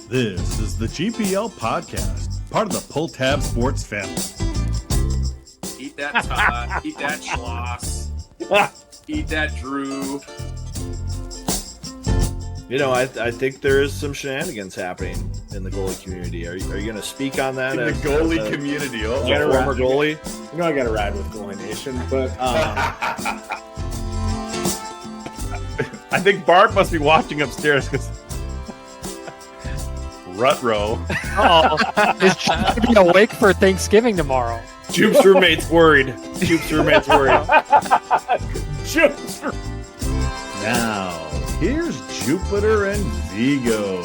This is the GPL Podcast, part of the Pulltab Sports family. Eat that Todd, eat that Schloss, eat that Drew. You know, I think there is some shenanigans happening in the goalie community. Are you going to speak on that? In the goalie community. Former goalie? You know I got to ride with Goalie Nation, but... I think Bart must be watching upstairs because... Rut-row. Is Chuck to be awake for Thanksgiving tomorrow? Jupe's roommate's worried. Now, here's Jupiter and Vigo.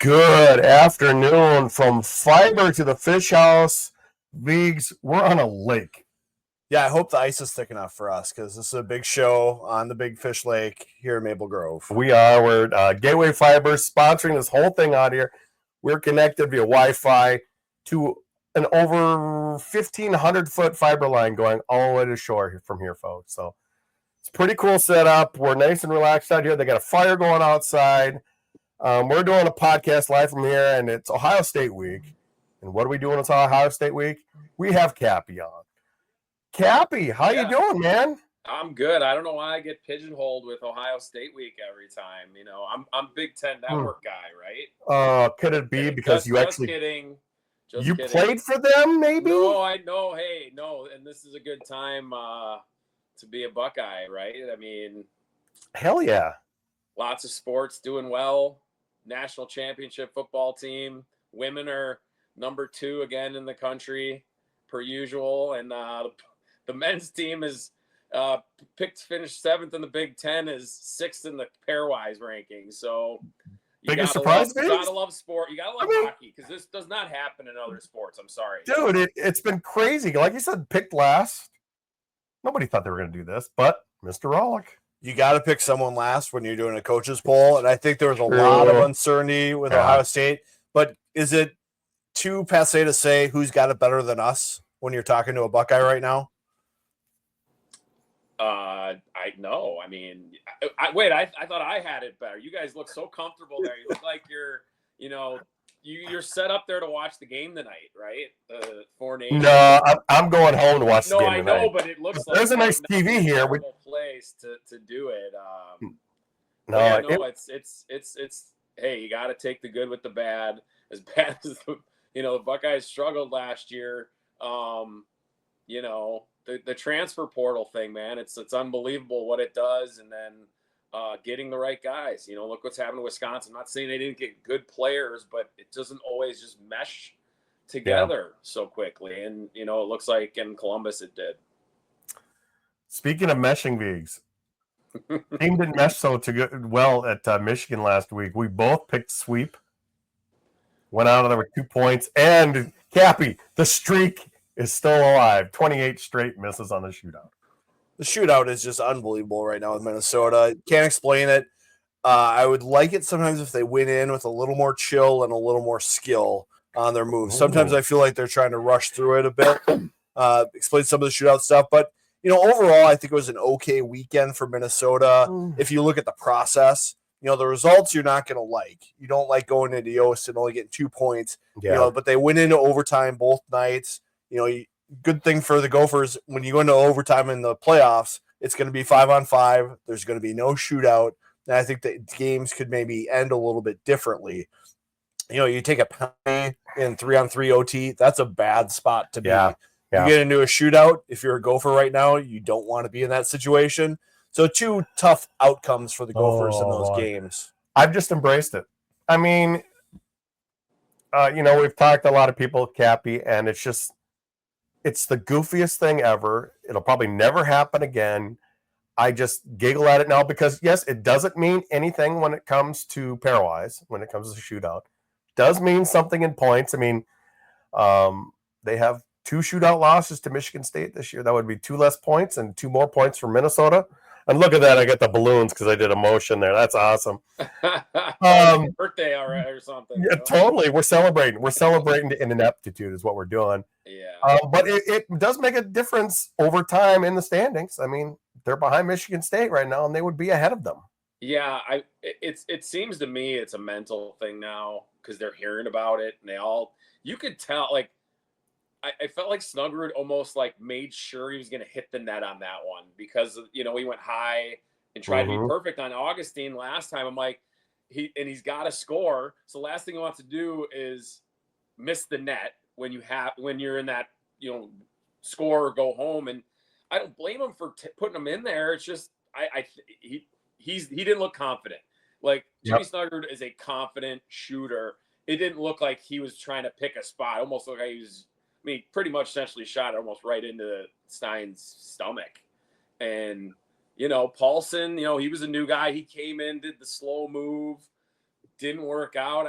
Good afternoon from Fiber to the Fish House. Viggs, we're on a lake. Yeah, I hope the ice is thick enough for us because this is a big show on the Big Fish Lake here in Maple Grove. We're Gateway Fiber sponsoring this whole thing out here. We're connected via Wi-Fi to an over 1,500-foot fiber line going all the way to shore from here, folks. So it's a pretty cool setup. We're nice and relaxed out here. They got a fire going outside. We're doing a podcast live from here, and it's Ohio State week. And what are we doing? It's Ohio State week. We have Cappy on. Cappy, how you doing, man? I'm good. I don't know why I get pigeonholed with Ohio State week every time. You know, I'm Big Ten Network guy, right? Could it be because you actually kidding. You played for them, maybe? No, I know. Hey, no, and this is a good time to be a Buckeye, right? I mean, hell yeah. Lots of sports doing well. National championship football team. Women are number 2 again in the country, per usual, and the men's team is finished 7th in the Big Ten, is 6th in the pairwise ranking. So you biggest surprise, you gotta love sport. You gotta love hockey because this does not happen in other sports. I'm sorry, dude. It's been crazy. Like you said, picked last. Nobody thought they were going to do this, but Mr. Rollick. You got to pick someone last when you're doing a coach's poll, and I think there was a lot of uncertainty with Ohio State. But is it too passé to say who's got it better than us when you're talking to a Buckeye right now? I know. I mean, I thought I had it better. You guys look so comfortable there. You look like you're set up there to watch the game tonight, right? The 4 nations. No, I'm going home to watch the game tonight. No, I know, but it looks like there's a nice TV here. Place to do it. It's hey, you got to take the good with the bad. As bad as the Buckeyes struggled last year. The transfer portal thing, man, it's unbelievable what it does, and then getting the right guys. Look what's happened to Wisconsin. I'm not saying they didn't get good players, but it doesn't always just mesh together so quickly. And it looks like in Columbus it did. Speaking of meshing, Viggs, team didn't mesh well at Michigan last week. We both picked sweep. Went out of there with 2 points. And Cappy, the streak is still alive. 28 straight misses on the shootout. The shootout is just unbelievable right now with Minnesota. Can't explain it. I would like it sometimes if they went in with a little more chill and a little more skill on their moves. Sometimes I feel like they're trying to rush through it a bit. Explain some of the shootout stuff. But, overall, I think it was an okay weekend for Minnesota. If you look at the process, the results you're not going to like. You don't like going into Yost and only getting 2 points. But they went into overtime both nights. Good thing for the Gophers, when you go into overtime in the playoffs, it's going to be 5-on-5. There's going to be no shootout. And I think that games could maybe end a little bit differently. You take a penalty in 3-on-3 OT, that's a bad spot to be. Yeah. You get into a shootout, if you're a Gopher right now, you don't want to be in that situation. So 2 tough outcomes for the Gophers in those games. I've just embraced it. I mean, we've talked to a lot of people, Cappy, and it's the goofiest thing ever. It'll probably never happen again. I just giggle at it now because, yes, it doesn't mean anything when it comes to pairwise, when it comes to shootout. It does mean something in points. I mean, they have 2 shootout losses to Michigan State this year. That would be 2 less points and 2 more points for Minnesota. And look at that, I got the balloons because I did a motion there. That's awesome. Birthday or something. Yeah, totally. We're celebrating. We're celebrating the ineptitude is what we're doing. Yeah. But it does make a difference over time in the standings. I mean, they're behind Michigan State right now, and they would be ahead of them. Yeah, it seems to me it's a mental thing now because they're hearing about it, and you could tell, like, I felt like Snuggerud almost like made sure he was going to hit the net on that one because, he went high and tried to be perfect on Augustine last time. I'm like, he's got to score. So last thing he wants to do is miss the net when you're in that, score or go home. And I don't blame him for putting him in there. It's just, he didn't look confident. Like Jimmy Snuggerud is a confident shooter. It didn't look like he was trying to pick a spot. Almost looked like he was, pretty much essentially shot almost right into Stein's stomach. And, Paulson, he was a new guy. He came in, did the slow move, didn't work out.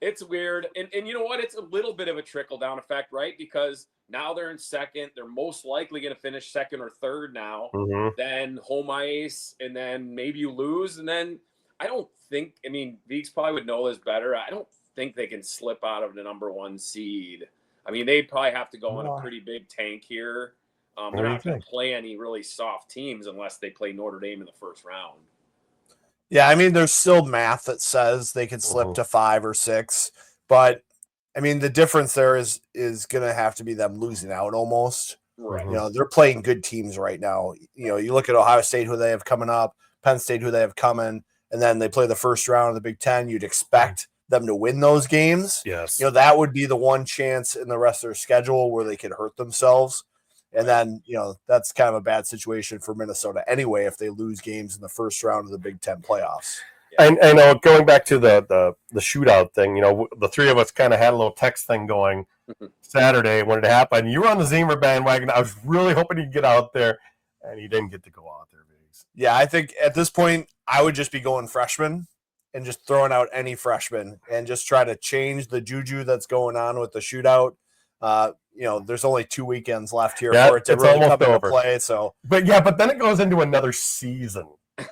It's weird. And you know what? It's a little bit of a trickle-down effect, right? Because now they're in second. They're most likely going to finish second or third now. Then home ice, and then maybe you lose. And then I don't think – Veeks probably would know this better. I don't think they can slip out of the number 1 seed. They'd probably have to go on a pretty big tank here. They're not going to play any really soft teams unless they play Notre Dame in the first round. Yeah, there's still math that says they could slip to 5 or 6, but the difference there is going to have to be them losing out almost. Right. They're playing good teams right now. You look at Ohio State, who they have coming up, Penn State, who they have coming, and then they play the first round of the Big Ten. You'd expect them to win those games. Yes. That would be the one chance in the rest of their schedule where they could hurt themselves. And then, that's kind of a bad situation for Minnesota anyway if they lose games in the first round of the Big Ten playoffs. And I know, going back to the shootout thing, the three of us kind of had a little text thing going Saturday when it happened. You were on the Zemer bandwagon. I was really hoping he'd get out there, and he didn't get to go out there. Yeah, I think at this point I would just be going freshman and just throwing out any freshman and just try to change the juju that's going on with the shootout. There's only 2 weekends left here for it to really come into play. So, but then it goes into another season.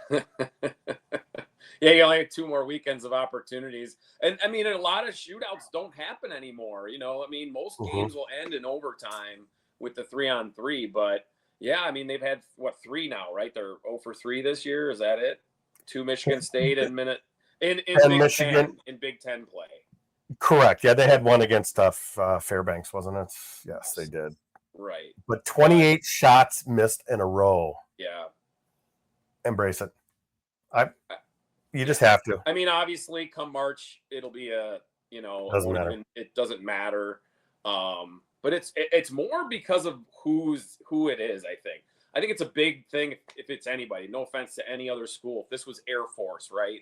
Yeah, you only have 2 more weekends of opportunities. And a lot of shootouts don't happen anymore. Most games will end in overtime with the 3-on-3. But yeah, they've had 3 now, right? They're 0 for 3 this year. Is that it? 2 Michigan State and in Big Ten play. Correct. Yeah, they had one against Fairbanks, wasn't it? Yes, they did. Right. But 28 shots missed in a row. Yeah. Embrace it. You just have to. Obviously, come March, it'll be Doesn't matter. It doesn't matter. But it's more because of who it is. I think it's a big thing if it's anybody. No offense to any other school. If this was Air Force, right?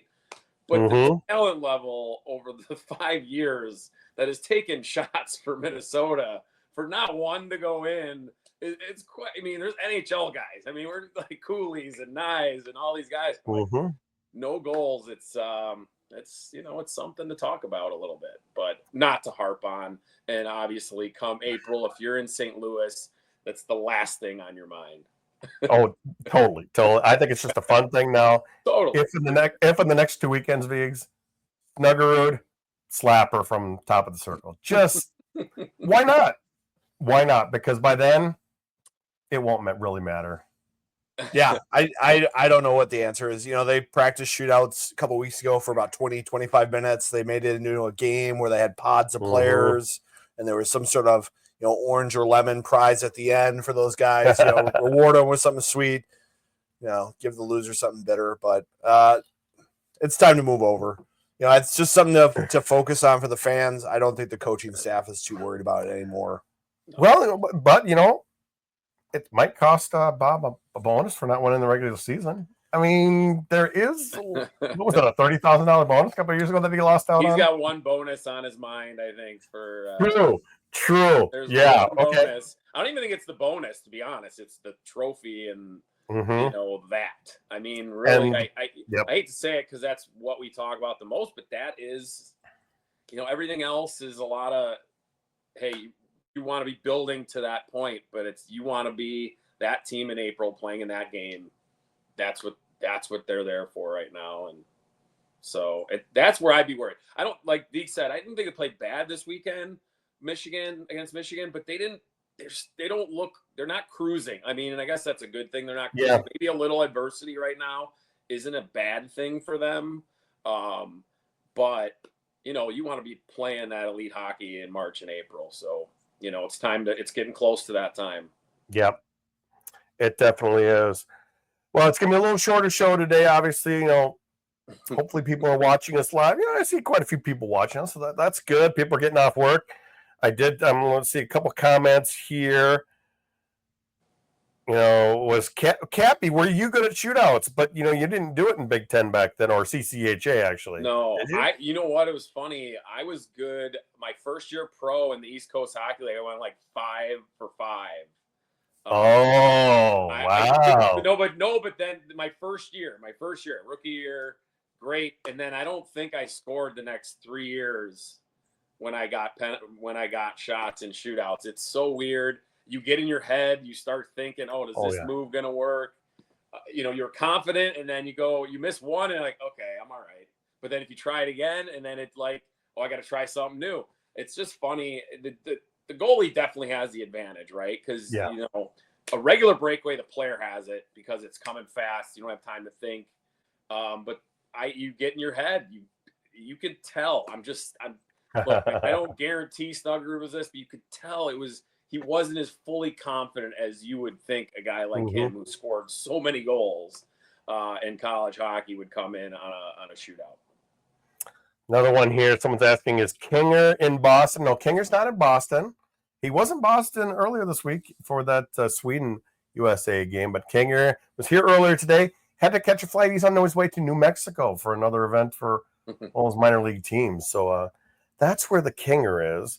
But the talent level over the 5 years that has taken shots for Minnesota for not one to go in, it's quite. There's NHL guys. We're like Coolies and Nyes and all these guys. No goals. It's it's something to talk about a little bit, but not to harp on. And obviously, come April, if you're in St. Louis, that's the last thing on your mind. Oh, totally. I think it's just a fun thing now. Totally. If in the next 2 weekends, Viggs, Snuggerud, slapper from top of the circle. Just why not? Why not? Because by then, it won't really matter. Yeah, I don't know what the answer is. They practiced shootouts a couple weeks ago for about 20, 25 minutes. They made it into a game where they had pods of players, and there was some sort of orange or lemon prize at the end for those guys. Reward them with something sweet. Give the loser something bitter. But it's time to move over. It's just something to focus on for the fans. I don't think the coaching staff is too worried about it anymore. Well, but it might cost Bob a bonus for not winning the regular season. There is, what was it, a $30,000 bonus a couple of years ago that he lost out on? He's got one bonus on his mind, I think, for True. Yeah. Okay. Bonus. I don't even think it's the bonus, to be honest. It's the trophy and that. Really, I hate to say it because that's what we talk about the most, but that is, everything else is a lot of, hey, you want to be building to that point, but you want to be that team in April playing in that game. that's what they're there for right now. And so that's where I'd be worried. I don't, like Deke said, I didn't think they played bad this weekend, against Michigan, but they're not cruising. I mean, and I guess that's a good thing. They're not cruising. Yeah. Maybe a little adversity right now isn't a bad thing for them. But you want to be playing that elite hockey in March and April. So, it's getting close to that time. Yep. It definitely is. Well, it's going to be a little shorter show today. Obviously, hopefully people are watching us live. I see quite a few people watching us, so that's good. People are getting off work. I'm going to see a couple comments here. Was Cappy, were you good at shootouts? But, you didn't do it in Big Ten back then, or CCHA, actually. No, you know what? It was funny. I was good. My first year pro in the East Coast Hockey League, I went like 5 for 5. Wow. But then my first year, rookie year, great. And then I don't think I scored the next 3 years when I got shots and shootouts. It's so weird. You get in your head, you start thinking, does this move going to work? You're confident, and then you miss one, and like, okay, I'm all right. But then if you try it again, and then it's like, I got to try something new. It's just funny. The goalie definitely has the advantage, right? Because, a regular breakaway, the player has it because it's coming fast. You don't have time to think. But you get in your head. You can tell. Look, I don't guarantee Snugger was this, but you could tell he wasn't as fully confident as you would think a guy like him who scored so many goals in college hockey would come in on a shootout. Another one here. Someone's asking, is Kinger in Boston? No, Kinger's not in Boston. He was in Boston earlier this week for that Sweden-USA game, but Kinger was here earlier today. Had to catch a flight. He's on his way to New Mexico for another event for all his minor league teams. So that's where the Kinger is.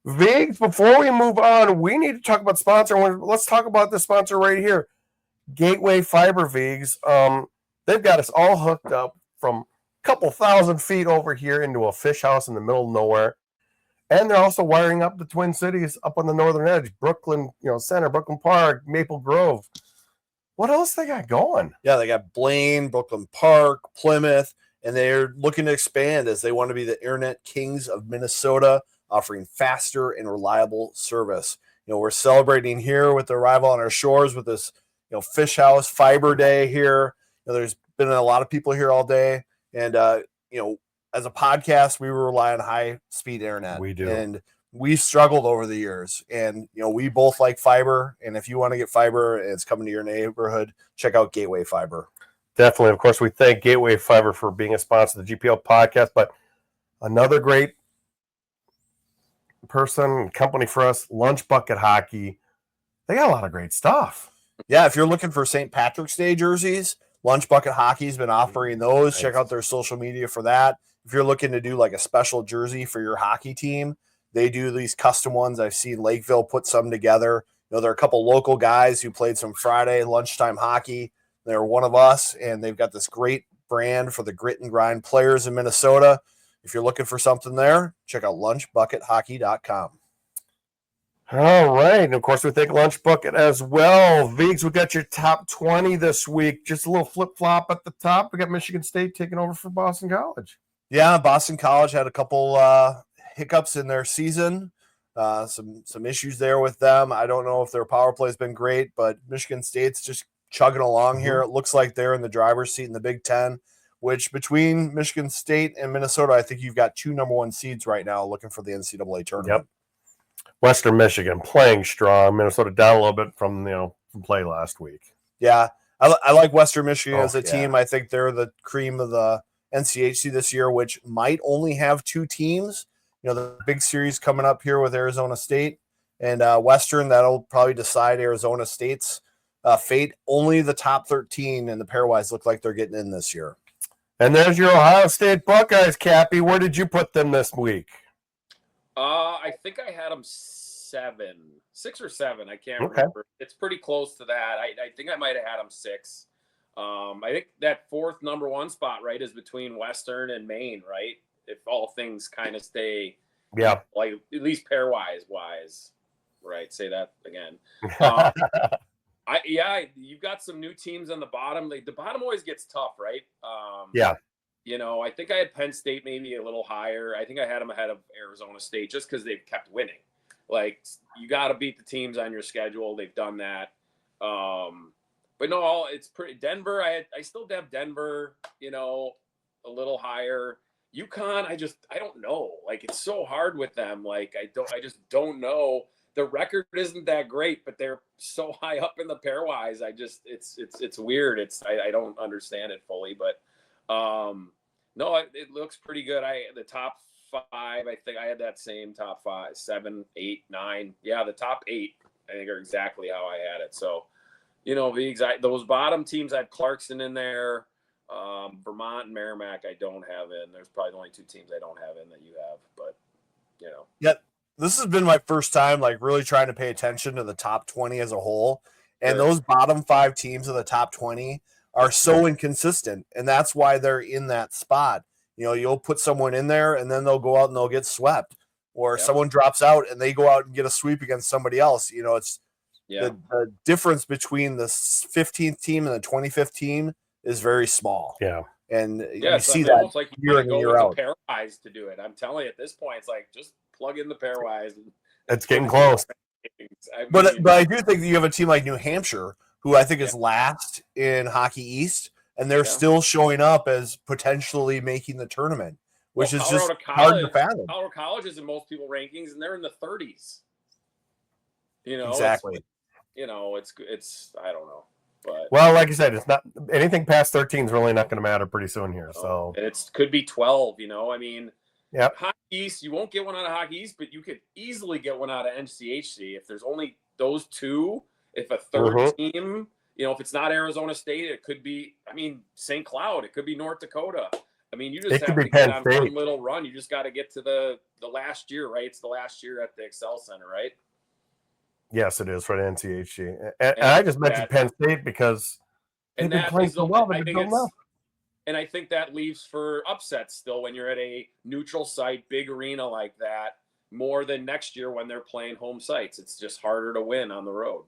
Viggs, before we move on, we need to talk about sponsor. Let's talk about the sponsor right here, Gateway Fiber. Viggs. They've got us all hooked up from a couple thousand feet over here into a fish house in the middle of nowhere. And they're also wiring up the Twin Cities up on the northern edge, Brooklyn, Center, Brooklyn Park, Maple Grove. What else they got going? Yeah, they got Blaine, Brooklyn Park, Plymouth, and they're looking to expand as they want to be the internet kings of Minnesota, offering faster and reliable service. We're celebrating here with the arrival on our shores with this, Fish House Fiber Day here. There's been a lot of people here all day, and as a podcast, we rely on high-speed internet. We do. And we've struggled over the years. And, we both like fiber. And if you want to get fiber and it's coming to your neighborhood, check out Gateway Fiber. Definitely. Of course, we thank Gateway Fiber for being a sponsor of the GPL podcast. But another great person, company for us, Lunch Bucket Hockey. They got a lot of great stuff. Yeah, if you're looking for St. Patrick's Day jerseys, Lunch Bucket Hockey's been offering those. Nice. Check out their social media for that. If you're looking to do like a special jersey for your hockey team, they do these custom ones. I've seen Lakeville put some together. There are a couple local guys who played some Friday lunchtime hockey. They're one of us, and they've got this great brand for the grit and grind players in Minnesota. If you're looking for something there, check out lunchbuckethockey.com. All right. And, of course, we thank Lunch Bucket as well. Viggs, we got your top 20 this week. Just a little flip-flop at the top. We got Michigan State taking over for Boston College. Yeah, Boston College had a couple hiccups in their season. Some issues there with them. I don't know if their power play has been great, but Michigan State's just chugging along here. It looks like they're in the driver's seat in the Big Ten, which between Michigan State and Minnesota, I think you've got 2 number 1 seeds right now looking for the NCAA tournament. Yep. Western Michigan playing strong. Minnesota down a little bit from play last week. Yeah, I like Western Michigan as a team. I think they're the cream of the NCHC this year, which might only have 2 teams. The big series coming up here with Arizona State and Western, that'll probably decide Arizona State's fate. Only the top 13 and the pairwise look like they're getting in this year. And there's your Ohio State Buckeyes, Cappy. Where did you put them this week? I think I had them 6 or 7. I can't remember. It's pretty close to that. I think I might have had them 6. I think that 4th number 1 spot, right, is between Western and Maine, right? If all things kind of stay, like at least pairwise, right? Say that again. You've got some new teams on the bottom. The bottom always gets tough, right? Yeah. I think I had Penn State maybe a little higher. I think I had them ahead of Arizona State just because they've kept winning. Like, you got to beat the teams on your schedule. They've done that. But no, it's pretty. Denver, I still have Denver, a little higher. UConn, I don't know. Like, it's so hard with them. Like, I just don't know. The record isn't that great, but they're so high up in the pairwise. It's weird. I don't understand it fully, but no, it looks pretty good. The top 5, I think I had that same top 5, 7, 8, 9. Yeah, the top 8, I think, are exactly how I had it. So, those bottom teams, I had Clarkson in there. Vermont and Merrimack, I don't have in. There's probably the only 2 teams I don't have in that you have, but Yep. This has been my first time like really trying to pay attention to the top 20 as a whole. And those bottom 5 teams of the top 20 are so inconsistent. And that's why they're in that spot. You'll put someone in there and then they'll go out and they'll get swept. Or someone drops out and they go out and get a sweep against somebody else. It's the difference between the 15th team and the 25th team is very small. Yeah. And you see that like year in and year out. Pairwise to do it. I'm telling you, at this point, it's like just plug in the pairwise. It's getting close. But I do think that you have a team like New Hampshire, who I think is last in Hockey East, and they're still showing up as potentially making the tournament, which is just hard to fathom. Colorado College is in most people rankings, and they're in the 30s. Exactly. It's I don't know. But, well, like you said, it's not anything past 13 is really not going to matter pretty soon here. So it could be 12. Yeah. Hockey East, you won't get one out of Hockey East, but you could easily get one out of NCHC if there's only those 2. If a third team, if it's not Arizona State, it could be. St. Cloud. It could be North Dakota. You just have to get on one little run. You just got to get to the last year, right? It's the last year at the Excel Center, right? Yes, it is for the NCHC. And I just mentioned Penn State because they've been playing so well. And I think that leaves for upsets still when you're at a neutral site, big arena like that, more than next year when they're playing home sites. It's just harder to win on the road.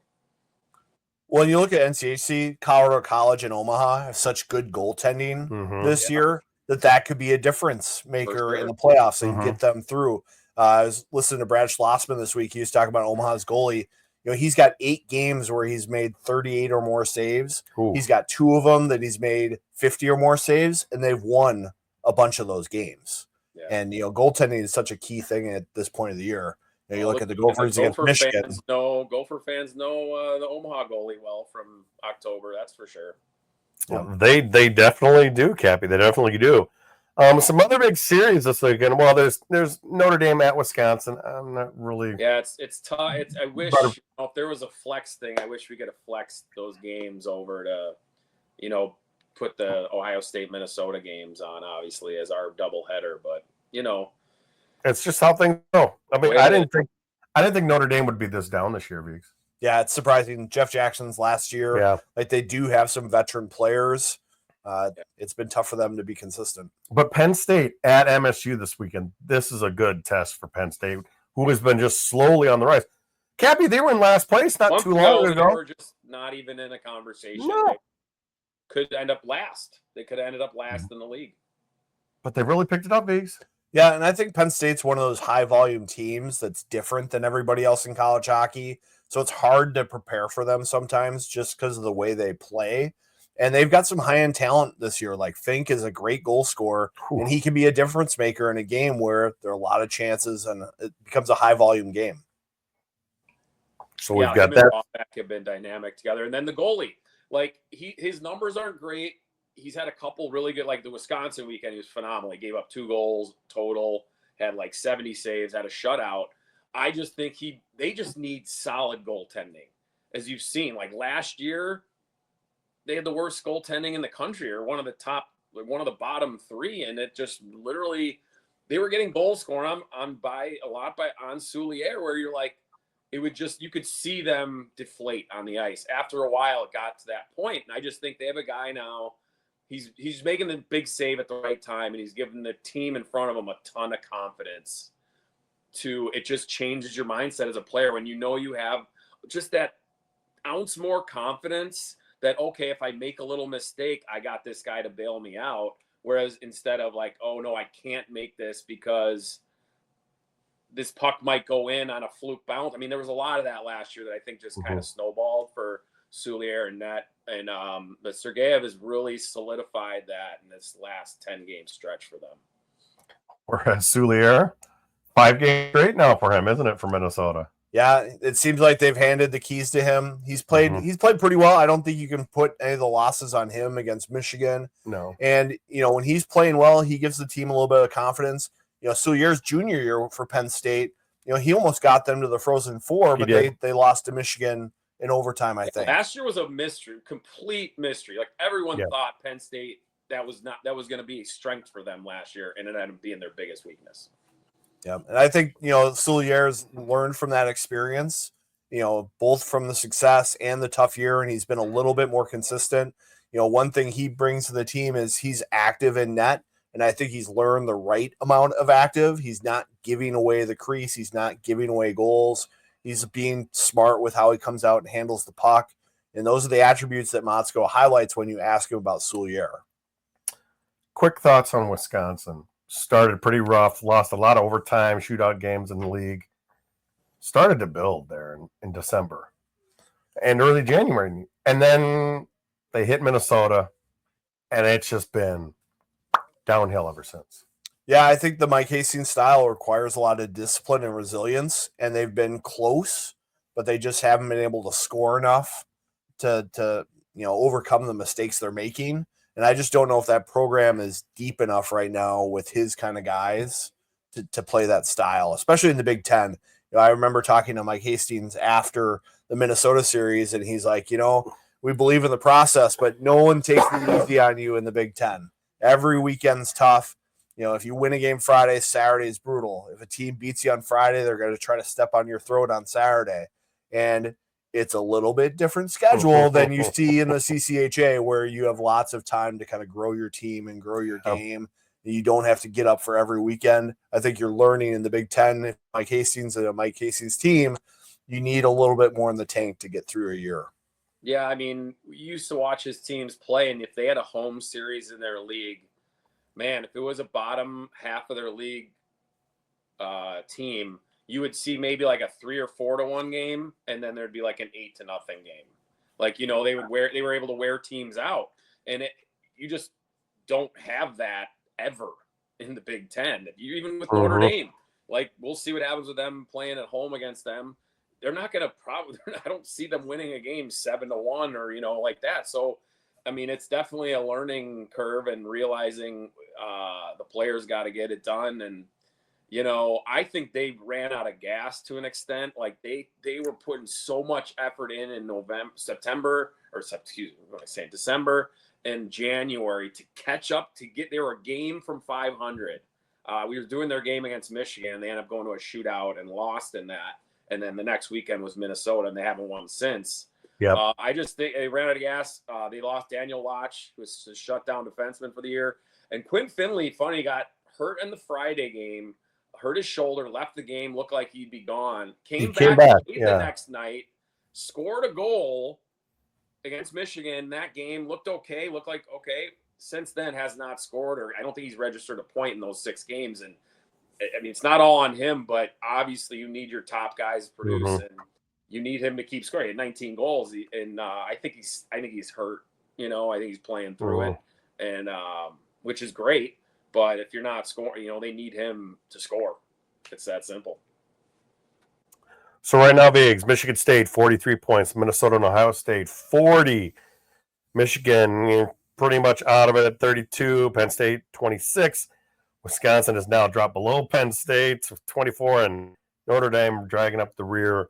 Well, when you look at NCHC, Colorado College and Omaha have such good goaltending this year that could be a difference maker in the playoffs and get them through. I was listening to Brad Schlossman this week. He was talking about Omaha's goalie. He's got 8 games where he's made 38 or more saves. Ooh. He's got 2 of them that he's made 50 or more saves, and they've won a bunch of those games. Yeah. And, goaltending is such a key thing at this point of the year. You look at the Gophers against Michigan. Gopher fans know the Omaha goalie well from October, that's for sure. Yeah. They definitely do, Cappy. They definitely do. Some other big series this weekend. Well, there's Notre Dame at Wisconsin. I'm not really. Yeah, it's tough. I wish if there was a flex thing, I wish we could have flexed those games over to, put the Ohio State Minnesota games on, obviously, as our doubleheader. But it's just how things go. I didn't think Notre Dame would be this down this year, Viggs. Yeah, it's surprising. Jeff Jackson's last year. Yeah, like they do have some veteran players. It's been tough for them to be consistent. But Penn State at MSU this weekend, this is a good test for Penn State, who has been just slowly on the rise. Cappy, they were in last place not too long ago. They were just not even in a conversation. No. They could end up last. They could have ended up last in the league. But they really picked it up, Viggs. Yeah, and I think Penn State's one of those high-volume teams that's different than everybody else in college hockey. So it's hard to prepare for them sometimes just because of the way they play. And they've got some high-end talent this year. Like Fink is a great goal scorer, and he can be a difference maker in a game where there are a lot of chances and it becomes a high-volume game. So we've got that. Have been dynamic together. And then the goalie, like his numbers aren't great. He's had a couple really good, like the Wisconsin weekend, he was phenomenal. He gave up 2 goals total, had like 70 saves, had a shutout. I just think they just need solid goaltending. As you've seen, like last year, they had the worst goaltending in the country, or one of the bottom 3, and it just literally they were getting goal scoring on Soulier, where you're like, it would just, you could see them deflate on the ice. After a while, it got to that point, and I just think they have a guy now. He's making the big save at the right time, and he's giving the team in front of him a ton of confidence. It just changes your mindset as a player when you know you have just that ounce more confidence that, okay, if I make a little mistake, I got this guy to bail me out. Whereas instead of like, oh no, I can't make this because this puck might go in on a fluke bounce. I mean, there was a lot of that last year that I think just kind of snowballed for Soulier and net. And but Sergeyev has really solidified that in this last 10-game stretch for them. Whereas Soulier, 5 games straight now for him, isn't it, for Minnesota? Yeah, it seems like they've handed the keys to him. He's played pretty well. I don't think you can put any of the losses on him against Michigan. No. And, when he's playing well, he gives the team a little bit of confidence. Soulier's junior year for Penn State, he almost got them to the Frozen Four, but they lost to Michigan in overtime, I think. Last year was a mystery, complete mystery. Like everyone thought Penn State, that was going to be a strength for them last year, and it ended up being their biggest weakness. Yeah, and I think, Soulier's learned from that experience, both from the success and the tough year, and he's been a little bit more consistent. One thing he brings to the team is he's active in net, and I think he's learned the right amount of active. He's not giving away the crease. He's not giving away goals. He's being smart with how he comes out and handles the puck, and those are the attributes that Motzko highlights when you ask him about Soulier. Quick thoughts on Wisconsin. Started pretty rough, lost a lot of overtime, shootout games in the league. Started to build there in December and early January. And then they hit Minnesota, and it's just been downhill ever since. Yeah, I think the Mike Hastings style requires a lot of discipline and resilience, and they've been close, but they just haven't been able to score enough to overcome the mistakes they're making. And I just don't know if that program is deep enough right now with his kind of guys to play that style, especially in the Big Ten. I remember talking to Mike Hastings after the Minnesota series, and he's like, we believe in the process, but no one takes it easy on you in the Big Ten. Every weekend's tough. If you win a game Friday, Saturday is brutal. If a team beats you on Friday, they're going to try to step on your throat on Saturday. And it's a little bit different schedule than you see in the CCHA, where you have lots of time to kind of grow your team and grow your game. You don't have to get up for every weekend. I think you're learning in the Big Ten, Mike Hastings and a Mike Hastings team, you need a little bit more in the tank to get through a year. Yeah, I mean, we used to watch his teams play, and if they had a home series in their league, man, if it was a bottom half of their league team, you would see maybe like a 3 or 4 to 1 game, and then there'd be like an 8-0 game. Like, they were able to wear teams out, and you just don't have that ever in the Big Ten. Even with Notre Dame, like, we'll see what happens with them playing at home against them. They're not going to I don't see them winning a game 7-1 or, like that. So, I mean, it's definitely a learning curve and realizing the players got to get it done. And, I think they ran out of gas to an extent. Like they were putting so much effort in December and January to catch up, they were a game from 500. We were doing their game against Michigan. They ended up going to a shootout and lost in that. And then the next weekend was Minnesota, and they haven't won since. Yeah. I just think they ran out of gas. They lost Daniel Lotch, who was a shutdown defenseman for the year. And Quinn Finley, funny, got hurt in the Friday game, hurt his shoulder, left the game, looked like he'd be gone. Came back the next night, scored a goal against Michigan. That game looked okay, Since then has not scored, or I don't think he's registered a point in those 6 games. And I mean, it's not all on him, but obviously you need your top guys to produce, and you need him to keep scoring. He had 19 goals, and I think he's hurt. I think he's playing through it, and which is great. But if you're not scoring, they need him to score. It's that simple. So right now, Biggs, Michigan State 43 points, Minnesota and Ohio State 40. Michigan pretty much out of it at 32. Penn State 26. Wisconsin has now dropped below Penn State with 24, and Notre Dame dragging up the rear.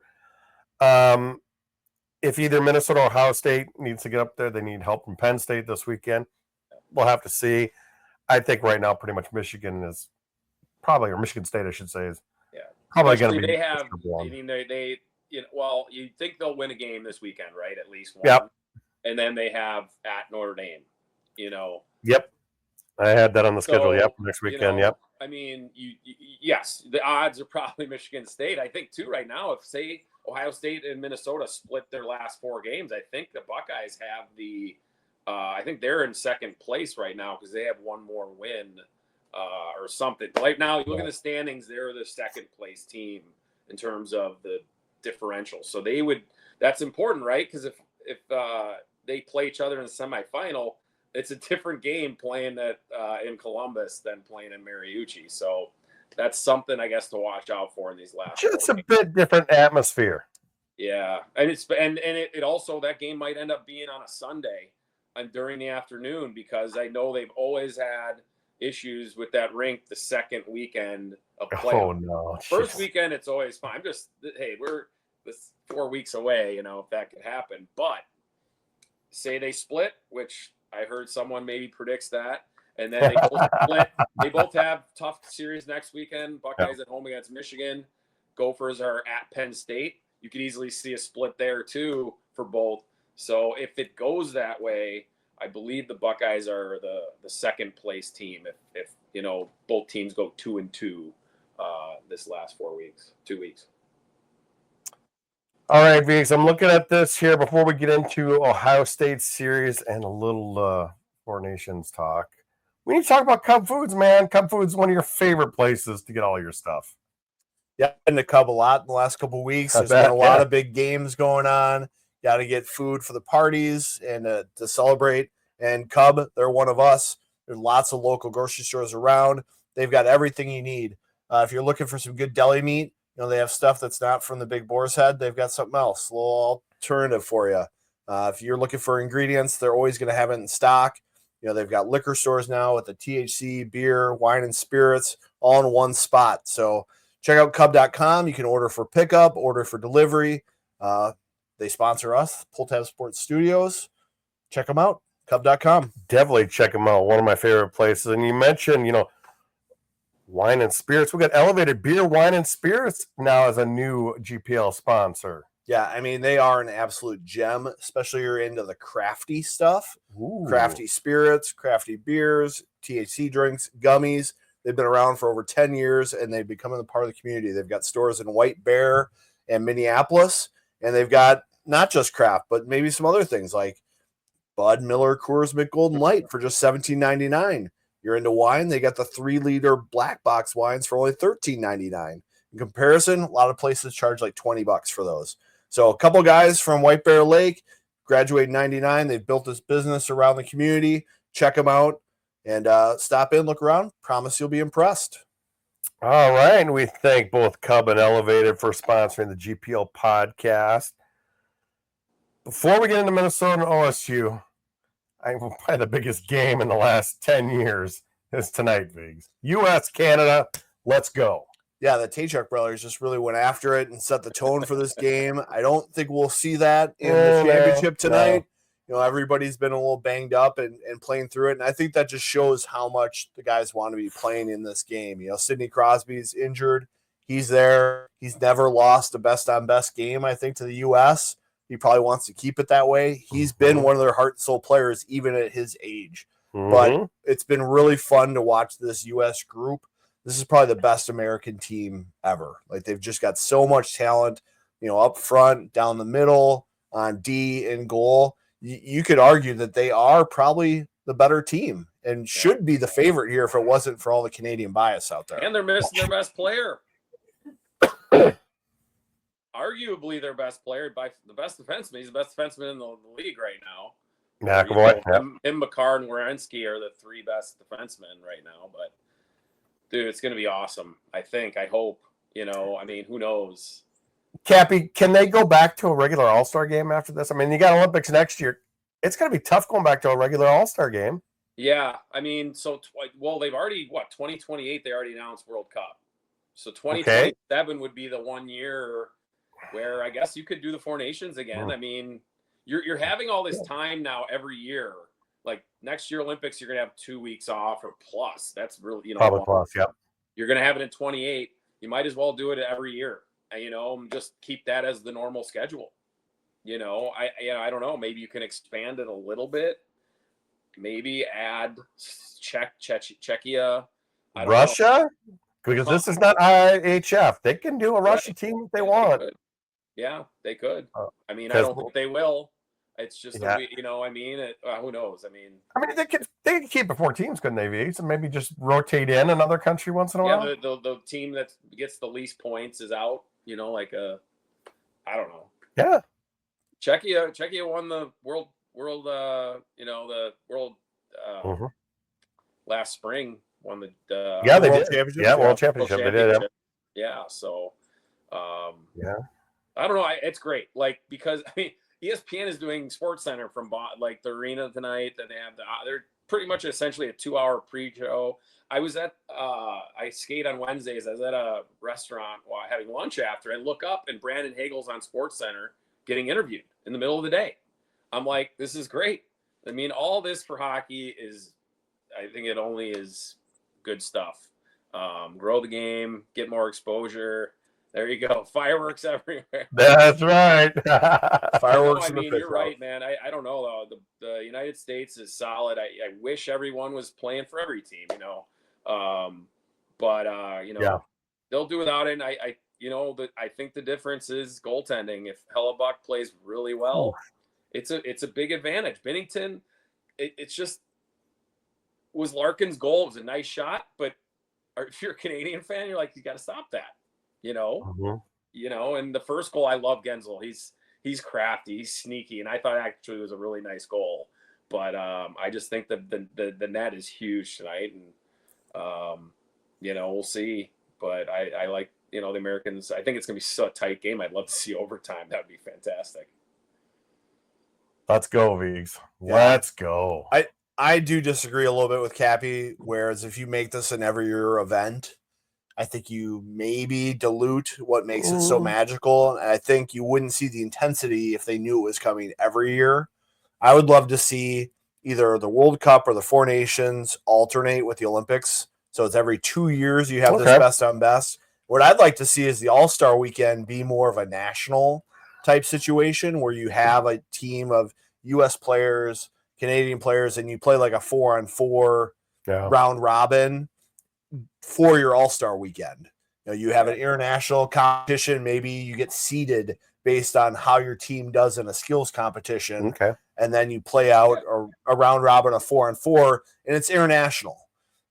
If either Minnesota or Ohio State needs to get up there, they need help from Penn State this weekend. We'll have to see. I think right now, pretty much Michigan is probably, or Michigan State, I should say, is probably going to be. They have. I mean, they you think they'll win a game this weekend, right? At least one. Yep. And then they have at Notre Dame. Yep. I had that on the schedule. Yep, next weekend. Yep. I mean, yes, the odds are probably Michigan State. I think too right now. If say Ohio State and Minnesota split their last 4 games. I think the Buckeyes have I think they're in second place right now because they have one more win or something. Right now, you look at the standings, they're the second place team in terms of the differential. So that's important, right? Because if they play each other in the semifinal, it's a different game playing in Columbus than playing in Mariucci. So that's something, I guess, to watch out for in these last. Just a bit different atmosphere. Yeah, and it also, that game might end up being on a Sunday and during the afternoon, because I know they've always had issues with that rink the second weekend of play. Oh no! First weekend, it's always fine. We're 4 weeks away, if that could happen. But say they split, which I heard someone maybe predicts that, and then they both split. They both have tough series next weekend. Buckeyes at home against Michigan. Gophers are at Penn State. You could easily see a split there too for both. So if it goes that way, I believe the Buckeyes are the second place team. If both teams go 2-2 this last 2 weeks. All right, Viggs, I'm looking at this here before we get into Ohio State series and a little Four Nations talk. We need to talk about Cub Foods, man. Cub Foods is one of your favorite places to get all your stuff. Yeah, I've been to Cub a lot in the last couple of weeks. There's been a lot of big games going on. Got to get food for the parties and to celebrate. And Cub, they're one of us. There's lots of local grocery stores around. They've got everything you need. If you're looking for some good deli meat, they have stuff that's not from the Big Boar's Head. They've got something else, a little alternative for you. If you're looking for ingredients, they're always going to have it in stock. They've got liquor stores now with the THC, beer, wine, and spirits all in one spot. So check out Cub.com. You can order for pickup, order for delivery. They sponsor us, Pulltab Sports Studios. Check them out, Cub.com. Definitely check them out. One of my favorite places. And you mentioned, wine and spirits. We got Elevated Beer, Wine, and Spirits now as a new GPL sponsor. Yeah, I mean, they are an absolute gem, especially if you're into the crafty stuff. Ooh. Crafty spirits, crafty beers, THC drinks, gummies. They've been around for over 10 years, and they've become a part of the community. They've got stores in White Bear and Minneapolis, and they've got not just craft, but maybe some other things like Bud Miller Coors Golden Light for just $17.99. You're into wine, they got the 3-liter black box wines for only $13.99. In comparison, a lot of places charge like $20 for those. So a couple guys from White Bear Lake, graduated in 99. They've built this business around the community. Check them out and stop in, look around. Promise you'll be impressed. All right. And we thank both Cub and Elevated for sponsoring the GPL podcast. Before we get into Minnesota and OSU, I think probably the biggest game in the last 10 years is tonight, Viggs. U.S., Canada, let's go. Yeah, the Tachuk brothers just really went after it and set the tone for this game. I don't think we'll see that in the championship tonight. No. Everybody's been a little banged up and playing through it, and I think that just shows how much the guys want to be playing in this game. Sidney Crosby's injured. He's there. He's never lost a best-on-best game, I think, to the U.S. He probably wants to keep it that way. He's been one of their heart and soul players even at his age. But it's been really fun to watch this U.S. group. This is probably the best American team ever. Like, they've just got so much talent, up front, down the middle, on D, and goal. You could argue that they are probably the better team and should be the favorite here if it wasn't for all the Canadian bias out there. And they're missing their best player. Arguably their best player, by the best defenseman. He's the best defenseman in the league right now. Him, Makar, and Werenski are the 3 best defensemen right now. But, dude, it's going to be awesome. I hope. Who knows? Cappy, can they go back to a regular All-Star game after this? You got Olympics next year. It's going to be tough going back to a regular All-Star game. Yeah, they've already, 2028, they already announced World Cup. So 2027 would be the 1 year where I guess you could do the Four Nations again. You're having all this time now every year. Like, next year Olympics, you're going to have 2 weeks off or plus. That's really, probably plus, yeah. You're going to have it in 28. You might as well do it every year. Just keep that as the normal schedule. I don't know. Maybe you can expand it a little bit. Maybe add Czechia. Russia? Because this is not IHF. They can do a Russia team if they want. Yeah, they could. I mean, I 'cause- don't think they will. It's just, Yeah. you know, I mean, who knows? I mean, they could keep it 4 teams, couldn't they, V? So maybe just rotate in another country once in a while. yeah, the team that gets the least points is out. You know, like I don't know. Yeah. Czechia won the world, you know, the world last spring. Won the Yeah, they World did. Championship? Yeah, World World Championship. They did. Championship. Yeah, so Yeah. I don't know. It's great, like, because I mean, ESPN is doing Sports Center from like the arena tonight. Then they have they're pretty much essentially a 2-hour pre-show. I was at I skate on Wednesdays. I was at a restaurant while having lunch after. I look up and Brandon Hagel's on Sports Center getting interviewed in the middle of the day. I'm like, this is great. I mean, all this for hockey is, I think it only is good stuff. Grow the game, get more exposure. There you go. Fireworks everywhere. That's right. Fireworks. I in the mean, pitch you're route. right, man. I don't know, though. The United States is solid. I wish everyone was playing for every team, you know. But you know, Yeah. they'll do without it. And I think the difference is goaltending. If Hellebuck plays really well, it's a big advantage. Binnington, it's just was Larkin's goal. It was a nice shot, but if you're a Canadian fan, you're like, you got to stop that. You know, and the first goal, I love Gensel. He's crafty, he's sneaky, and I thought actually it was a really nice goal. But I just think the net is huge tonight, and you know, we'll see. But I like, you know, the Americans. I think it's gonna be such a tight game. I'd love to see overtime. That would be fantastic. Let's go, Vigs. Let's go. I do disagree a little bit with Cappy, whereas if you make this an every year event, I think you maybe dilute what makes it so magical. And I think you wouldn't see the intensity if they knew it was coming every year. I would love to see either the World Cup or the Four Nations alternate with the Olympics. So it's every 2 years you have this best on best. What I'd like to see is the All-Star weekend be more of a national type situation where you have a team of U.S. players, Canadian players, and you play like a 4-on-4 round robin for your All-Star weekend. You know, you have an international competition. Maybe you get seeded based on how your team does in a skills competition. Okay. And then you play out a round robin, a 4-on-4, and it's international.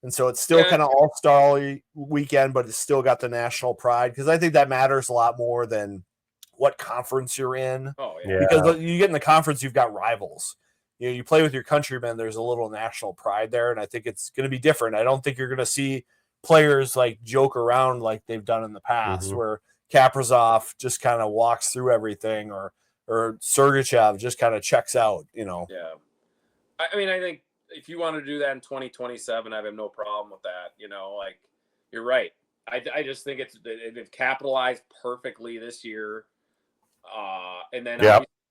And so it's still kind of All-Star weekend, but it's still got the national pride, because I think that matters a lot more than what conference you're in. Oh, yeah. Because you get in the conference, you've got rivals. You know, you play with your countrymen, there's a little national pride there, and I think it's going to be different. I don't think you're going to see players like joke around like they've done in the past, where Kaprizov just kind of walks through everything, or Sergachev just kind of checks out, you know. Yeah. I mean, I think if you want to do that in 2027, I have no problem with that. You know, like, you're right. I just think they've capitalized perfectly this year. And then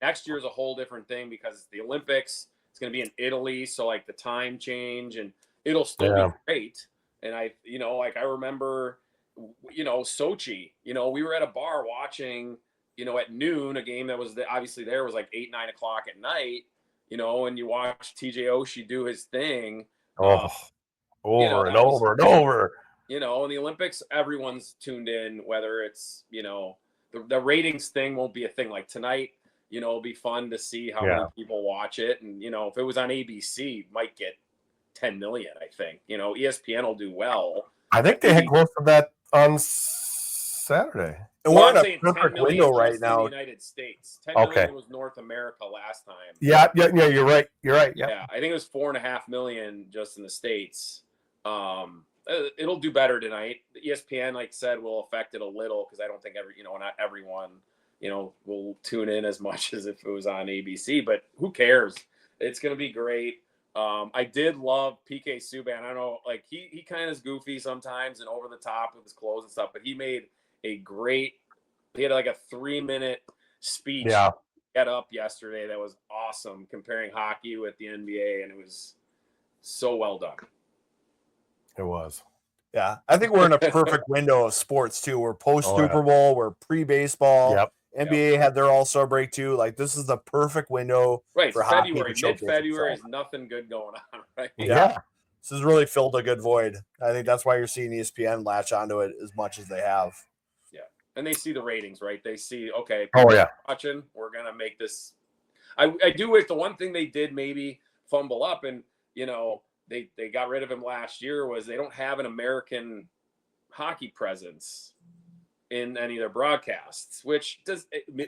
next year is a whole different thing, because it's the Olympics. It's going to be in Italy, so like the time change, and it'll still be great. And I remember, you know, Sochi. You know, we were at a bar watching, you know, at noon, a game that was obviously there was like 8, 9 o'clock at night. You know, and you watch TJ Oshie do his thing. Over and over and over. You know, in the Olympics, everyone's tuned in, whether it's, you know, the ratings thing won't be a thing. Like tonight, you know, it'll be fun to see how many people watch it. And, you know, if it was on ABC, it might get 10 million, I think. You know, ESPN will do well. I think they had close to that on Saturday. And we're in a perfect window right now. In the United States. 10 million was North America last time. Yeah, you're right. Yeah, I think it was 4.5 million just in the States. It'll do better tonight. The ESPN, like I said, will affect it a little, because I don't think not everyone, you know, will tune in as much as if it was on ABC. But who cares? It's going to be great. I did love PK Subban. I don't know, like he kind of is goofy sometimes and over the top with his clothes and stuff, but he made he had like a 3-minute speech get up yesterday that was awesome, comparing hockey with the NBA, and it was so well done. It was. Yeah, I think we're in a perfect window of sports too. We're post Super Bowl, we're pre-baseball. NBA had their All-Star break too. Like, this is the perfect window for hockey. Mid-February is nothing good going on, right? Yeah. This has really filled a good void. I think that's why you're seeing ESPN latch onto it as much as they have. And they see the ratings, right? They see, okay, Oh yeah, watching, we're gonna make this. I do wish the one thing they did maybe fumble up, and they got rid of him last year, was they don't have an American hockey presence in any of their broadcasts, which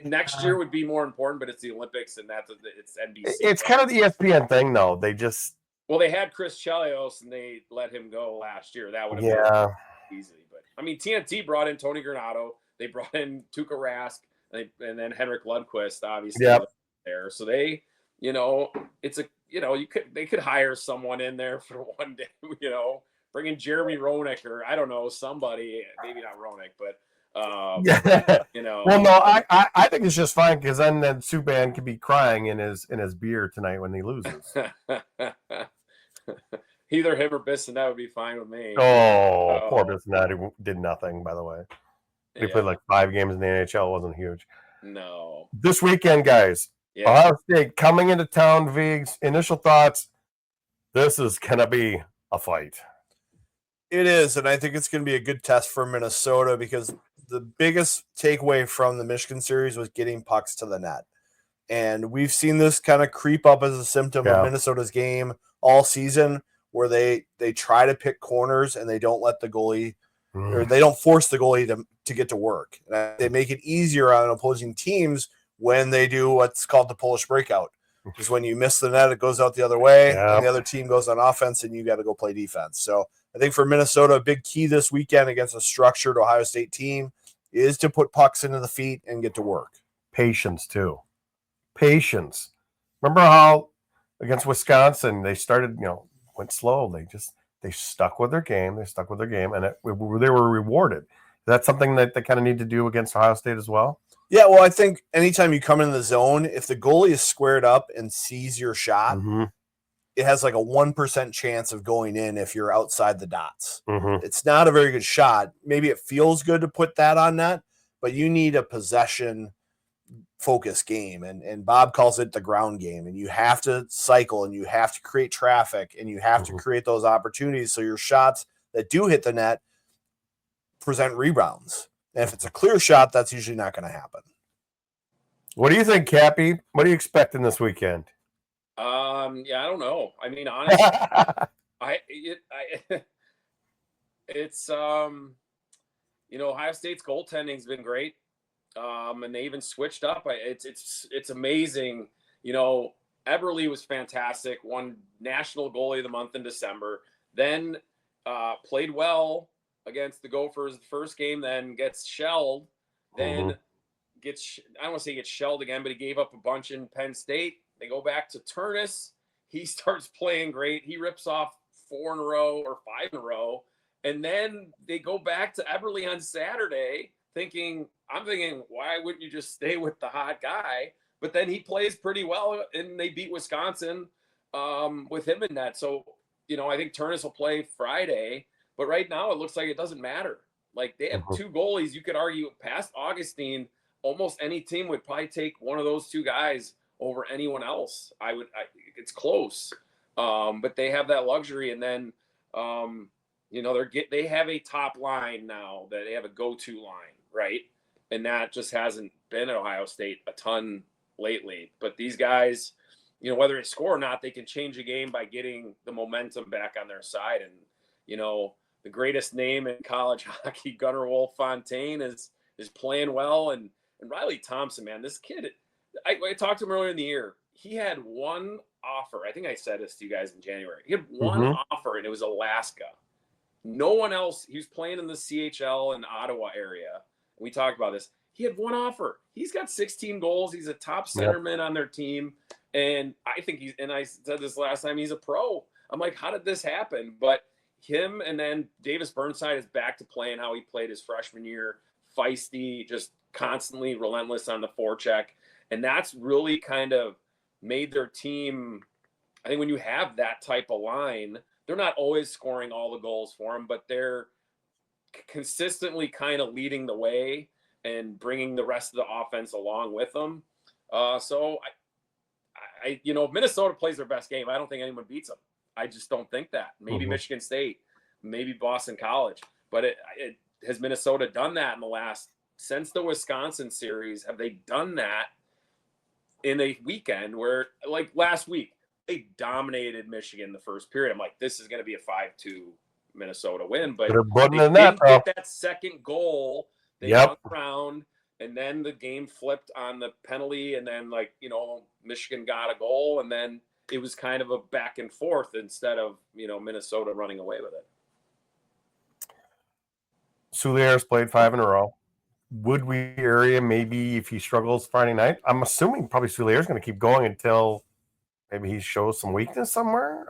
next year would be more important, but it's the Olympics and it's NBC. It's kind of the ESPN thing, though. They just they had Chris Chelios and they let him go last year. That would have been easily, but I mean TNT brought in Tony Granato, they brought in Tuukka Rask, and then Henrik Lundqvist, obviously there. So they, it's a they could hire someone in there for one day, bring in Jeremy Roenick or I don't know, somebody, maybe not Roenick, but. Well, no, I think it's just fine because then Subban could be crying in his beer tonight when he loses. Either him or Bissonnette would be fine with me. Poor Bissonnette, who did nothing, by the way. He played like 5 games in the NHL. It wasn't huge. No. This weekend, guys, Ohio State coming into town. Vigs, initial thoughts. This is gonna be a fight. It is, and I think it's going to be a good test for Minnesota because the biggest takeaway from the Michigan series was getting pucks to the net. And we've seen this kind of creep up as a symptom of Minnesota's game all season, where they try to pick corners and they don't let the goalie or they don't force the goalie to get to work. And they make it easier on opposing teams when they do what's called the Polish breakout. Because when you miss the net, it goes out the other way, and the other team goes on offense, and you got to go play defense. So I think for Minnesota, a big key this weekend against a structured Ohio State team is to put pucks into the feet and get to work. Patience, too. Patience. Remember how against Wisconsin, they started, went slow. They stuck with their game. And they were rewarded. Is that something that they kind of need to do against Ohio State as well? Yeah, well, I think anytime you come in the zone, if the goalie is squared up and sees your shot, it has like a 1% chance of going in if you're outside the dots. It's not a very good shot. Maybe it feels good to put that on net, but you need a possession focus game. And Bob calls it the ground game. And you have to cycle and you have to create traffic and you have to create those opportunities so your shots that do hit the net present rebounds. And if it's a clear shot, that's usually not going to happen. What do you think, Cappy? What are you expecting this weekend? I don't know. I mean, honestly, it's Ohio State's goaltending's been great, and they even switched up. It's amazing. Eberle was fantastic. Won National Goalie of the Month in December. Then played well against the Gophers the first game. Then gets shelled. Then I don't want to say gets shelled again, but he gave up a bunch in Penn State. They go back to Turnus. He starts playing great. He rips off 4 in a row or 5 in a row. And then they go back to Eberle on Saturday I'm thinking, why wouldn't you just stay with the hot guy? But then he plays pretty well, and they beat Wisconsin with him in that. So, I think Turnus will play Friday. But right now it looks like it doesn't matter. Like they have 2 goalies. You could argue past Augustine, almost any team would probably take one of those 2 guys over anyone else. It's close, but they have that luxury. And then, they have a top line now that they have a go-to line, right? And that just hasn't been at Ohio State a ton lately. But these guys, whether they score or not, they can change a game by getting the momentum back on their side. And, the greatest name in college hockey, Gunnar Wolf-Fontaine, is playing well. And Riley Thompson, man, this kid, I talked to him earlier in the year. He had one offer. I think I said this to you guys in January. He had one offer, and it was Alaska. No one else. He was playing in the CHL and Ottawa area. We talked about this. He had one offer. He's got 16 goals. He's a top centerman on their team. And I think I said this last time, he's a pro. I'm like, how did this happen? But him and then Davis Burnside is back to playing how he played his freshman year. Feisty, just constantly relentless on the forecheck. And that's really kind of made their team. I think when you have that type of line, they're not always scoring all the goals for them, but they're consistently kind of leading the way and bringing the rest of the offense along with them. So if Minnesota plays their best game, I don't think anyone beats them. I just don't think that. Maybe Michigan State, maybe Boston College, but has Minnesota done that in the last since the Wisconsin series have they done that in a weekend where, like last week, they dominated Michigan the first period. I'm like, this is going to be a 5-2 Minnesota win, but They're putting they in that, didn't bro. get that second goal. They Yep. hung around, and then the game flipped on the penalty, and then, like, you know, Michigan got a goal, and then it was kind of a back and forth instead of, you know, Minnesota running away with it. Soulier's played 5 in a row. Would we area maybe if he struggles Friday night? I'm assuming probably Soulier's going to keep going until maybe he shows some weakness somewhere.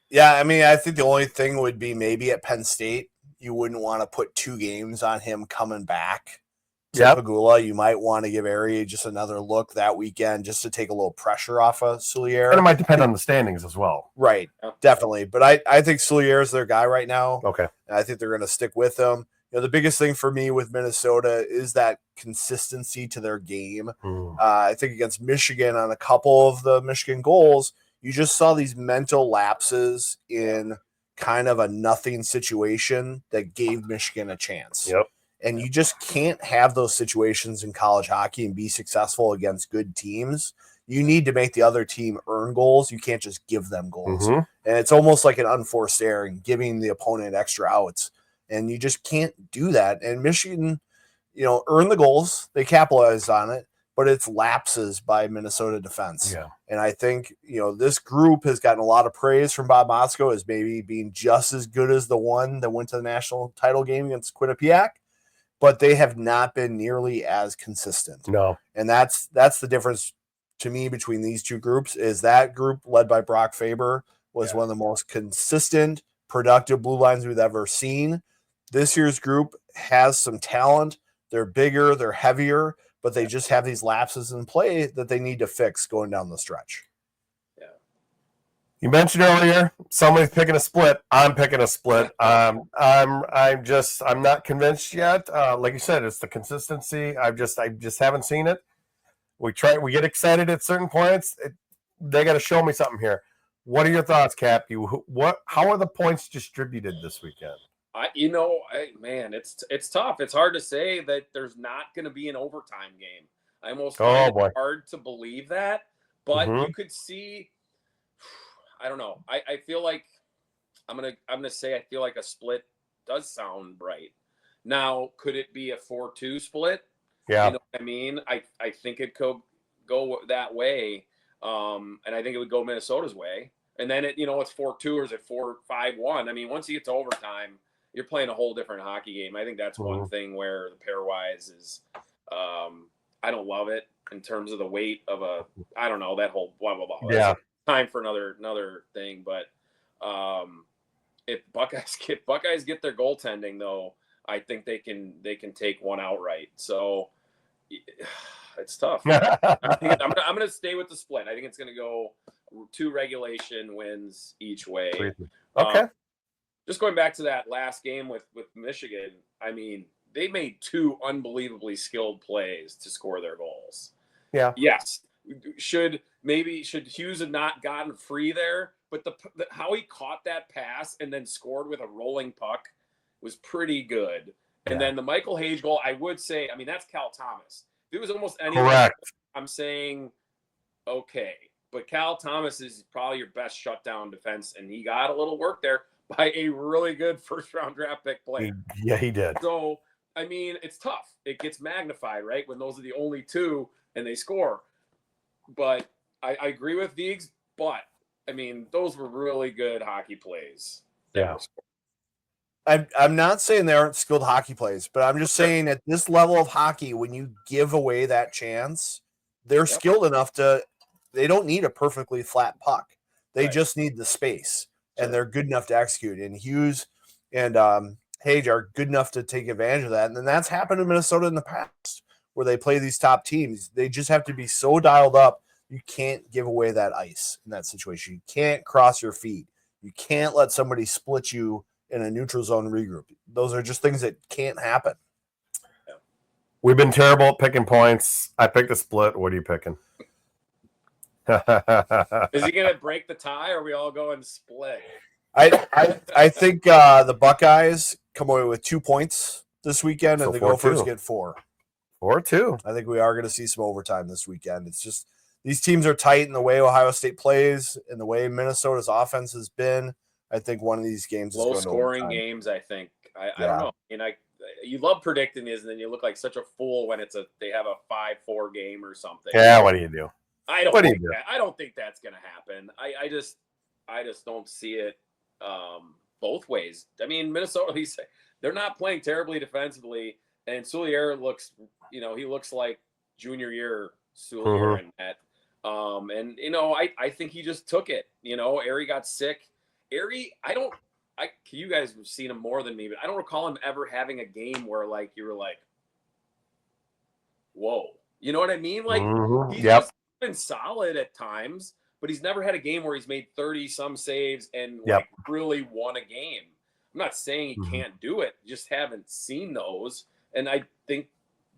Yeah, I mean, I think the only thing would be maybe at Penn State, you wouldn't want to put 2 games on him coming back to Pagula. You might want to give Area just another look that weekend just to take a little pressure off of Soulier. And it might depend on the standings as well. Right, definitely. But I think Soulier is their guy right now. Okay. And I think they're going to stick with him. You know, the biggest thing for me with Minnesota is that consistency to their game. I think against Michigan on a couple of the Michigan goals, you just saw these mental lapses in kind of a nothing situation that gave Michigan a chance. Yep. And you just can't have those situations in college hockey and be successful against good teams. You need to make the other team earn goals. You can't just give them goals. And it's almost like an unforced error and giving the opponent extra outs. And you just can't do that. And Michigan, you know, earned the goals. They capitalized on it, but it's lapses by Minnesota defense. Yeah. And I think, you know, this group has gotten a lot of praise from Bob Motzko as maybe being just as good as the one that went to the national title game against Quinnipiac, but they have not been nearly as consistent. No. And that's the difference to me between these two groups is that group led by Brock Faber was one of the most consistent, productive blue lines we've ever seen. This year's group has some talent. They're bigger, they're heavier, but they just have these lapses in play that they need to fix going down the stretch. Yeah. You mentioned earlier somebody's picking a split. I'm picking a split. I'm not convinced yet. Like you said, it's the consistency. I just haven't seen it. We get excited at certain points. They got to show me something here. What are your thoughts, Cappy? How are the points distributed this weekend? It's tough. It's hard to say that there's not going to be an overtime game. I almost find it hard to believe that, but you could see. I don't know. I feel like I'm gonna say I feel like a split does sound right. Now, could it be a 4-2 split? Yeah, you know what I mean. I think it could go that way, and I think it would go Minnesota's way. And then it's 4-2 or is it 4-5-1? I mean, once you get to overtime, you're playing a whole different hockey game. I think that's one thing where the pairwise is, I don't love it in terms of the weight of I don't know, that whole blah, blah, blah. Yeah. That's time for another thing. But if Buckeyes get their goaltending though, I think they can take one outright. So it's tough. I'm going to stay with the split. I think it's going to go 2 regulation wins each way. Okay. Just going back to that last game with Michigan, I mean, they made 2 unbelievably skilled plays to score their goals. Yeah. Yes. Should Hughes have not gotten free there? But how he caught that pass and then scored with a rolling puck was pretty good. And then the Michael Hage goal, I would say, I mean, that's Cal Thomas. If it was almost anyone, correct. I'm saying, okay. But Cal Thomas is probably your best shutdown defense, and he got a little work there by a really good first-round draft pick player. He did. So, I mean, it's tough. It gets magnified, right, when those are the only 2 and they score. But I agree with Deegs, but, I mean, those were really good hockey plays. Yeah. I'm not saying they aren't skilled hockey plays, but I'm just saying at this level of hockey, when you give away that chance, they're skilled enough they don't need a perfectly flat puck. They just need the space, and they're good enough to execute. And Hughes and Hage are good enough to take advantage of that. And then that's happened in Minnesota in the past where they play these top teams. They just have to be so dialed up. You can't give away that ice in that situation. You can't cross your feet. You can't let somebody split you in a neutral zone regroup. Those are just things that can't happen. We've been terrible at picking points. I picked a split. What are you picking? Is he going to break the tie, or are we all going split? I think the Buckeyes come away with 2 points this weekend, So and the Gophers 4-2. get 4. 4-2. I think we are going to see some overtime this weekend. It's just these teams are tight in the way Ohio State plays and the way Minnesota's offense has been. I think one of these games is low going scoring to overtime. games. I think. I don't know. You love predicting these, and then you look like such a fool when they have a 5-4 game or something. Yeah, what do you do? I don't What do you think do? that. I don't think that's going to happen. I just don't see it both ways. I mean, Minnesota, they're not playing terribly defensively, and Soulier looks, he looks like junior year Soulier in that. And I think he just took it. Arie got sick. Arie, you guys have seen him more than me, but I don't recall him ever having a game where like you were like, whoa. You know what I mean? Like he's just been solid at times, but he's never had a game where he's made 30 some saves and like really won a game. I'm not saying he can't do it, just haven't seen those. And I think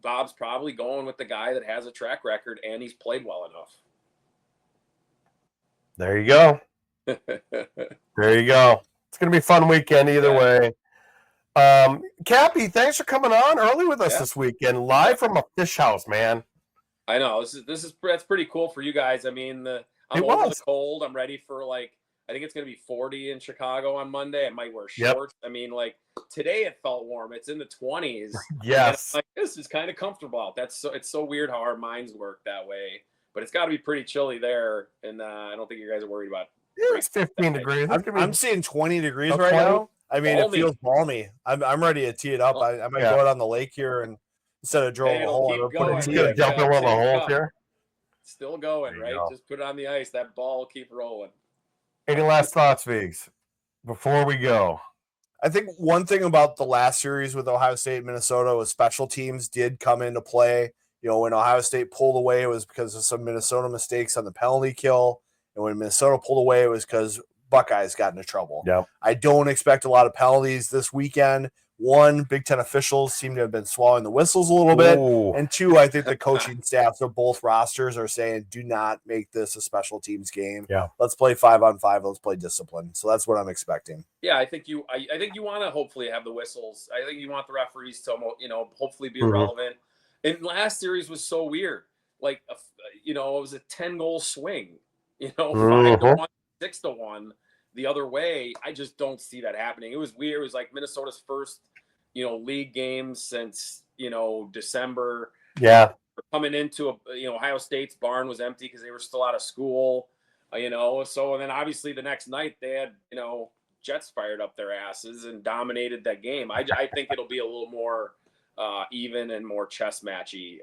Bob's probably going with the guy that has a track record and he's played well enough. There you go. There you go. It's going to be a fun weekend either way. Cappy, thanks for coming on early with us this weekend, live from a fish house, man. I know that's pretty cool for you guys. I mean, I'm over the cold. I'm ready for I think it's going to be 40 in Chicago on Monday. I might wear shorts. I mean, today it felt warm. It's in the 20s. Yes. This is kind of comfortable out. It's so weird how our minds work that way. But it's got to be pretty chilly there, and I don't think you guys are worried about. It's 15 degrees. I'm seeing 20 degrees right now. I mean, it feels balmy. I'm ready to tee it up. I might go out on the lake here and instead of drilling a hole, I'm going to put jump in one of the holes here. Still going, right? Just put it on the ice. That ball will keep rolling. Any last thoughts, Viggs, before we go? I think one thing about the last series with Ohio State and Minnesota was special teams did come into play. When Ohio State pulled away, it was because of some Minnesota mistakes on the penalty kill. And when Minnesota pulled away, it was because Buckeyes got into trouble. Yeah. I don't expect a lot of penalties this weekend. One, Big Ten officials seem to have been swallowing the whistles a little bit. And two, I think the coaching staffs of both rosters are saying, do not make this a special teams game. Yeah. Let's play 5-on-5. Let's play discipline. So that's what I'm expecting. Yeah, I think you want to hopefully have the whistles. I think you want the referees to, hopefully be relevant. And last series was so weird. It was a 10-goal swing. 5-1, 6-1 the other way. I just don't see that happening. It was weird. It was like Minnesota's first, league game since, December. Yeah. Coming into Ohio State's barn was empty because they were still out of school, So, and then obviously the next night they had, Jets fired up their asses and dominated that game. I think it'll be a little more even and more chess matchy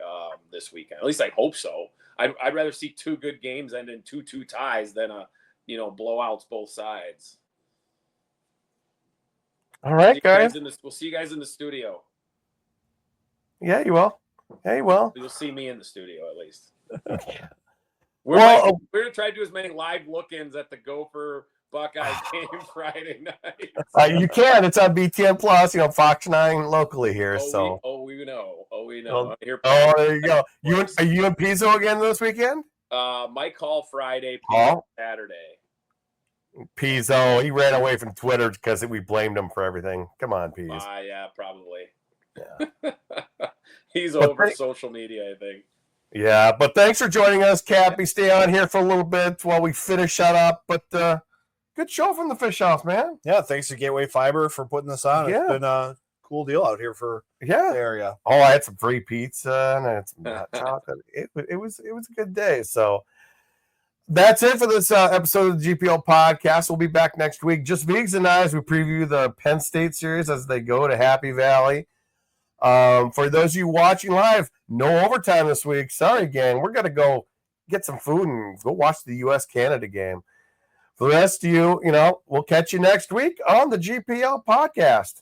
this weekend. At least I hope so. I'd rather see two good games end in 2-2 ties than blowouts both sides. All right, guys. We'll see you guys in the studio. Yeah, you will. Yeah, you will. You'll see me in the studio at least. We're going to try to do as many live look-ins at the Gopher Buckeyes game Friday night. You can. It's on BTN Plus, Fox 9 locally here. We know. Well, there you go. Are you in Pizzo again this weekend? Mike Hall Friday, Pizzo Saturday. Pizzo, he ran away from Twitter because we blamed him for everything. Come on, Peas. Yeah, probably. Yeah. He's over social media, I think. Yeah, but thanks for joining us, Cappy. Stay on here for a little bit while we finish that up. But good show from the Fish House, man. Yeah, thanks to Gateway Fiber for putting this on. It's been a cool deal out here for the area. Oh, I had some free pizza and I had some hot chocolate. It was a good day. So that's it for this episode of the GPL Podcast. We'll be back next week. Just Viggs and I as we preview the Penn State series as they go to Happy Valley. For those of you watching live, no overtime this week. Sorry, gang. We're going to go get some food and go watch the U.S.-Canada game. For the rest of you, we'll catch you next week on the GPL Podcast.